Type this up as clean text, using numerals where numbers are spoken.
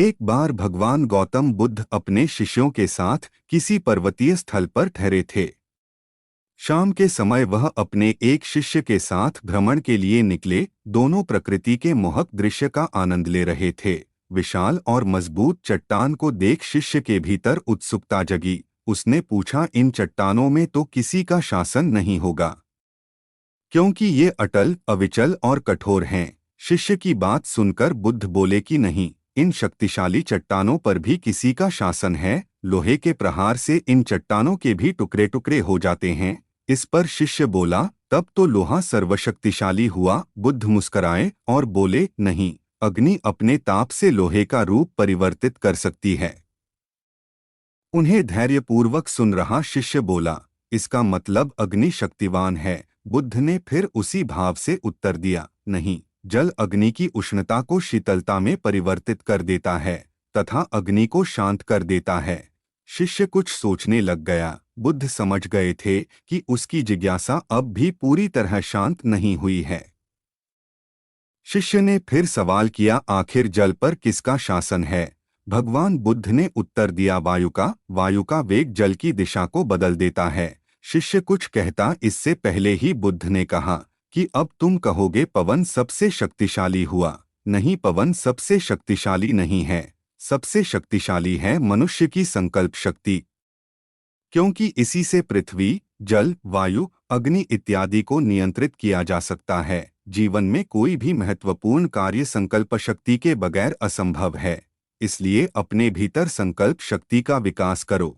एक बार भगवान गौतम बुद्ध अपने शिष्यों के साथ किसी पर्वतीय स्थल पर ठहरे थे। शाम के समय वह अपने एक शिष्य के साथ भ्रमण के लिए निकले। दोनों प्रकृति के मोहक दृश्य का आनंद ले रहे थे। विशाल और मजबूत चट्टान को देख शिष्य के भीतर उत्सुकता जगी। उसने पूछा, इन चट्टानों में तो किसी का शासन नहीं होगा, क्योंकि ये अटल, अविचल और कठोर हैं। शिष्य की बात सुनकर बुद्ध बोले कि नहीं, इन शक्तिशाली चट्टानों पर भी किसी का शासन है। लोहे के प्रहार से इन चट्टानों के भी टुकड़े टुकड़े हो जाते हैं। इस पर शिष्य बोला, तब तो लोहा सर्वशक्तिशाली हुआ। बुद्ध मुस्कराए और बोले, नहीं, अग्नि अपने ताप से लोहे का रूप परिवर्तित कर सकती है। उन्हें धैर्यपूर्वक सुन रहा शिष्य बोला, इसका मतलब अग्नि शक्तिवान है। बुद्ध ने फिर उसी भाव से उत्तर दिया, नहीं, जल अग्नि की उष्णता को शीतलता में परिवर्तित कर देता है तथा अग्नि को शांत कर देता है। शिष्य कुछ सोचने लग गया। बुद्ध समझ गए थे कि उसकी जिज्ञासा अब भी पूरी तरह शांत नहीं हुई है। शिष्य ने फिर सवाल किया, आखिर जल पर किसका शासन है? भगवान बुद्ध ने उत्तर दिया, वायु का। वायु का वेग जल की दिशा को बदल देता है। शिष्य कुछ कहता इससे पहले ही बुद्ध ने कहा कि अब तुम कहोगे पवन सबसे शक्तिशाली हुआ। नहीं, पवन सबसे शक्तिशाली नहीं है। सबसे शक्तिशाली है मनुष्य की संकल्प शक्ति, क्योंकि इसी से पृथ्वी, जल, वायु, अग्नि इत्यादि को नियंत्रित किया जा सकता है। जीवन में कोई भी महत्वपूर्ण कार्य संकल्प शक्ति के बगैर असंभव है। इसलिए अपने भीतर संकल्प शक्ति का विकास करो।